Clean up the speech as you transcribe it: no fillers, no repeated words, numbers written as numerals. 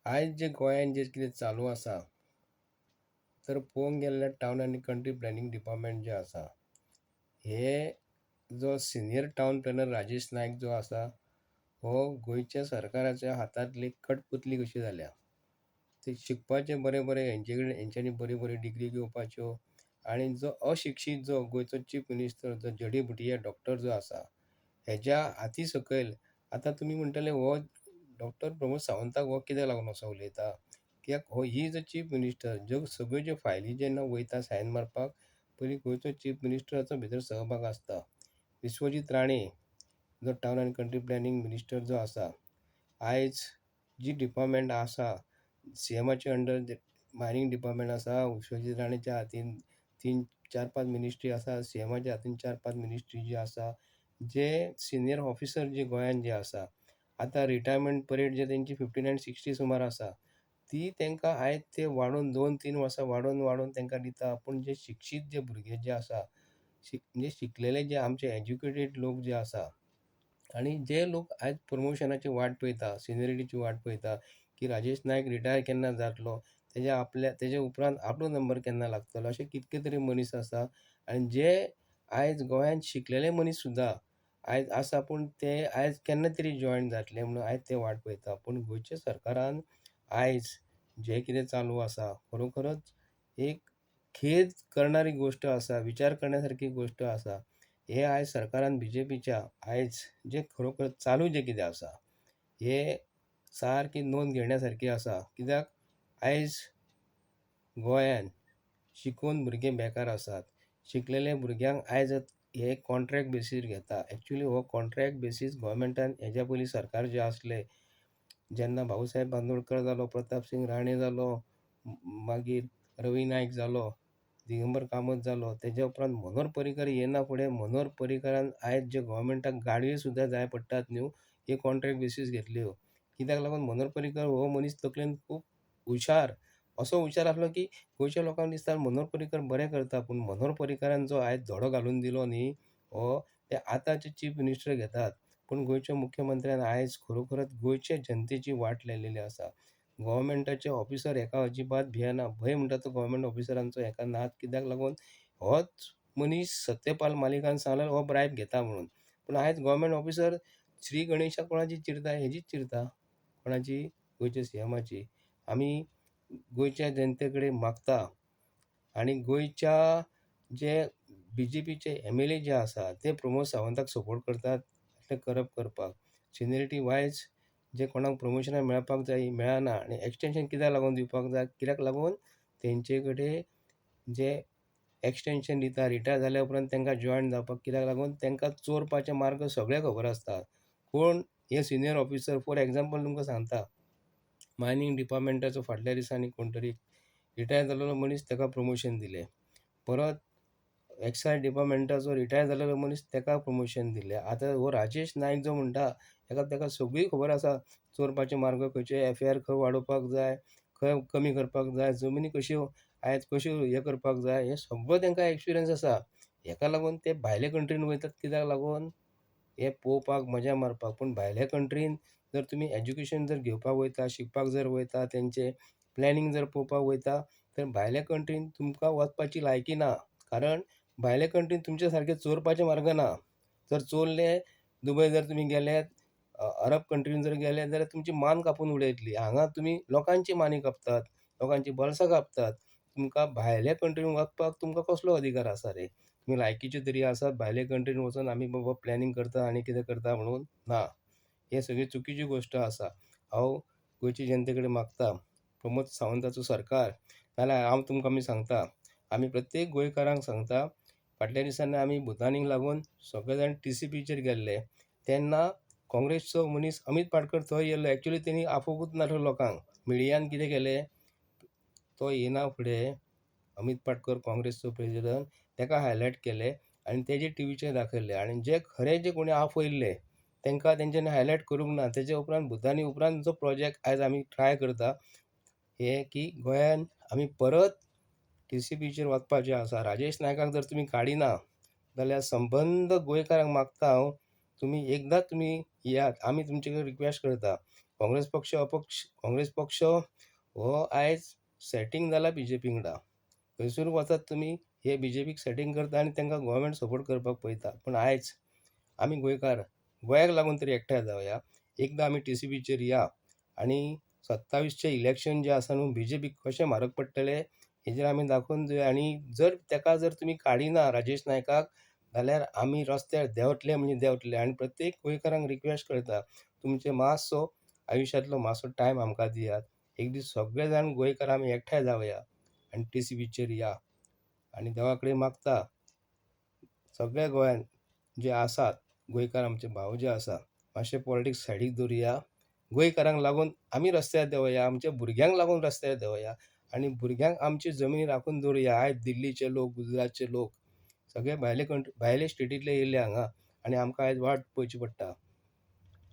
आयज जे गोंयान जे कितें चालू आसा, तर पळोवंक गेल्यार टावन आनी कंट्री प्लॅनिंग डिपार्टमेंट जे आसा, हे जो सिनियर टावन प्लॅनर राजेश नायक जो आसा, हो गोंयच्या सरकाराच्या हातांतली कठपुतली कशी जाल्या. ते शिकपाचे बरे बरे हेंचे कडेन हेंच्यांनी बरी बरी डिग्री घेवपाच्यो आनी जो अशिक्षीत जो गोंयचो चीफ मिनिस्टर जो जडी भुटिया डॉक्टर जो आसा, हेज्या हाती सकयल आतां तुमी म्हणटले हो डॉक्टर प्रमोद सावंताक हो कित्याक लागून असो उलयता. कित्याक हो ही जो चीफ मिनिस्टर ज्यो सगळ्यो ज्यो फायली जेन्ना वयता सायन मारपाक, पयलीं गोंयचो चीफ मिनिस्टराचो भितर सहभाग आसता. विश्वजीत राणे जो टावन आनी कंट्री प्लॅनिंग मिनिस्टर जो आसा, आयज जी डिपार्टमेंट आसा सीएमाच्या अंडर मायनींग डिपार्टमेंट आसा, विश्वजीत राणेच्या हातीन 3-4-5 मिनिस्ट्री आसा, सीएमाच्या हातीन 4-5 मिनिस्ट्री जी आसा. जे सिनियर ऑफिसर जे गोंयान जे आसा, आतां रिटायरमेंट परेड जे तेंची 59 आनी 60 सुमार आसा, ती तेंकां आयज ते वाडोवन 2-3 वर्सां वाडोवन वाडोवन तेंकां दिता. पूण जे शिक्षीत जे भुरगे जे आसा, म्हणजे शिकलेले जे आमचे एज्युकेटेड लोक जे आसा आनी जे लोक आयज प्रमोशनाची वाट पळयता, सिनियरिटीची वाट पळयता, की राजेश नायक रिटायर केन्ना जातलो, तेज्या उपरांत आपलो नंबर केन्ना लागतलो, अशे कितके तरी मनीस आसा. आनी जे आयज गोंयांत शिकलेले मनीस सुद्दां आयज आसा, पूण ते आयज केन्ना तरी जॉयन जातले म्हणून आयज ते वाट पळयता. पूण गोंयच्या सरकारान आयज जे कितें चालू आसा, खरोखरच एक खेद करणारी गोश्ट आसा, विचार करण्यासारकी गोश्ट आसा. हे आयज सरकारान बीजेपीच्या आयज जे खरोखर चालू जे कितें आसा, हे सारकी नोंद घेण्यासारकी आसा. कित्याक आयज गोंयान शिकून भुरगे बेकार आसात. शिकलेले भुरग्यांक आयज हे कॉन्ट्रॅक्ट बेसीस घेता. एक्चुली हो कॉन्ट्रॅक्ट बेसीस गोवोरमेंटान हेज्या पयलीं सरकार जे आसले, जेन्ना भाऊसाहेब बांदोडकर जालो, प्रताप सिंग राणे जालो, मागीर रवी नायक जालो, दिगंबर कामत जालो, तेज्या उपरांत मनोहर पर्रीकर येना फुडें मनोहर पर्रीकरान आयज जे गोवोरमेंटाक गाडयो सुद्दां जाय पडटात न्हू, हे कॉन्ट्रॅक्ट बेसीस घेतल्यो. कित्याक लागून मनोहर पर्रीकर हो मनीस तकलेन खूब हुशार, असो हुशार आसलो की गोंयच्या लोकांक दिसता मनोहर पर्रीकर बरें करता. पूण मनोहर पर्रीकरान जो आयज धडो घालून दिलो न्ही, हो ते आतांचे चीफ मिनिस्टर घेतात. पूण गोंयच्या मुख्यमंत्र्यान आयज खरोखरच गोंयचे जनतेची वाट लायलेली आसा. गोवोरमेंटाचे ऑफिसर हेका अजिबात भियेना. भंय म्हणटा तो गोवोरमेंट ऑफिसरांचो हेका नात. कित्याक लागून होच मनीस सत्यपाल मालिकान सांगलें हो ब्रायब घेता म्हणून. पूण आयज गोवोरमेंट ऑफिसर श्री गणेशा कोणाची चिरता, हेजीच चिरता. कोणाची? गोंयच्या सीएमाची. आमी गोंयच्या जनते कडेन मागता आनी गोंयच्या जे बीजेपीचे एमएलए जे आसा, ते प्रमोद सावंताक सपोर्ट करतात ते करपाक. सिनियरिटी वायज जे कोणाक प्रमोशनाक मेळपाक जाय मेळना आनी एक्सटेंशन कित्याक लागून दिवपाक जाय, कित्याक लागून तेंचे कडेन जे एक्सटेंशन दिता रिटायर जाल्या उपरांत तेंकां जॉयन जावपाक, कित्याक लागून तेंकां चोरपाचे मार्ग सगळे खबर आसता. कोण हे सिनियर ऑफिसर फॉर एग्जांपल तुमकां सांगता, मायनींग डिपार्टमेंटाचो फाटल्या दिसांनी कोण तरी रिटायर जाल्लो मनीस तेका प्रमोशन दिलें. परत एक्सायज डिपार्टमेंटाचो रिटायर जाल्लो मनीस तेका प्रमोशन दिलें. आतां हो राजेश नायक जो म्हणटा, तेका सगळी खबर आसा. चोरपाचे मार्ग खंयचे, एफआयआर खंय वाडोवपाक जाय, खंय कमी करपाक जाय, जमनी कश्यो आयज कश्यो हे करपाक जाय, हें सगळो तेंकां एक्सपिरियन्स आसा. हेका लागून ते भायले कंट्रीन वयतात. कित्याक लागून हे पळोवपाक, मजा मारपाक. पूण भायल्या कंट्रीन जर तुमी एज्युकेशन जर घेवपाक वयता, शिकपाक जर वयता, तेंचे प्लॅनिंग जर पळोवपाक वयता, तर भायल्या कंट्रीन तुमकां वचपाची लायकी ना. कारण भायल्या कंट्रीन तुमचे सारके चोरपाचे मार्ग ना. जर चोरले, दुबय जर तुमी गेले, अरब कंट्रीन जर गेले जाल्यार तुमची मान कापून उडयतली. हांगा तुमी लोकांची मानी कापतात, लोकांची बॉल्सां कापतात. तुमकां भायल्या कंट्रीन वचपाक तुमकां कसलो अधिकार आसा रे? तुमी लायकीचे तरी आसात भायले कंट्रीन वचून आमी बाबा प्लॅनिंग करता आनी कितें करता म्हणून? ना. हे सगळी चुकीची गोश्ट आसा. हांव गोंयचे जनते कडेन मागता, प्रमोद सावंताचो सरकार नाल्यार हांव तुमकां आमी सांगता, आमी प्रत्येक गोंयकारांक सांगता, फाटल्या दिसांनी आमी भुतानीक लागून सगळे जाण TCPचेर गेल्ले. तेन्ना काँग्रेसचो मनीस अमीत पाटकर थंय येयल्लो. एक्चुली तेणी आफोवूच नासलो लोकांक. मिडियान कितें केलें, तो येना फुडें अमीत पाटकर काँग्रेसचो प्रेजिडंट, तेका हायलायट केलें आनी तेजे टीव्हीचेर दाखयलें. आनी जे खरे जे कोणी आफयल्ले तेंकां तेंच्यांनी हायलायट करूंक ना. तेजे उपरांत भुतानी उपरांत जो प्रोजेक्ट आयज आमी ट्राय करता, हे की गोंयान आमी परत TCPचेर वचपाचें आसा. राजेश नायकाक जर तुमी काडिना जाल्यार संबंद गोंयकारांक मागता हांव, तुमी एकदां तुमी येयात. आमी तुमचे कडेन रिक्वेस्ट करता. काँग्रेस पक्ष हो आयज सेटींग जाला BJP वांगडा. थंयसर वतात तुमी हे BJPक सेटींग करता आनी तांकां गव्हर्मेंट सपोर्ट करपाक पळयता. पूण आयज आमी गोंयकार गोंयाक लागून तरी एकठांय जावया. एकदां आमी TCBचेर या आनी 27चे इलेक्शन जे आसा न्हू BJPक कशें म्हारग पडटलें हेजेर आमी दाखोवन दिवया. आनी जर तुमी काडिना राजेश नायकाक जाल्यार आमी रस्त्यार देंवतले म्हणजे देंवतले. आनी प्रत्येक गोंयकारांक रिक्वेस्ट करता तुमचे मातसो आयुश्यांतलो मातसो टायम आमकां दियात. एक दीस सगळे जाण गोंयकार आमी एकठांय जावया आनी TCBचेर या आनी देवा कडेन मागता सगळ्या गोंयान जे आसात गोंयकार आमचे भाव जे आसा मातशे पॉलिटिक्स सायडीक दवरया. गोंयकारांक लागून आमी रस्त्यार देवया, आमच्या भुरग्यांक लागून रस्त्यार देवया आनी भुरग्यांक आमची जमनी राखून दवरया. आयज दिल्लीचे लोक, गुजरातचे लोक सगळे भायले स्टेटींतले येयले हांगा आनी आमकां आयज वाट पळोवची पडटा.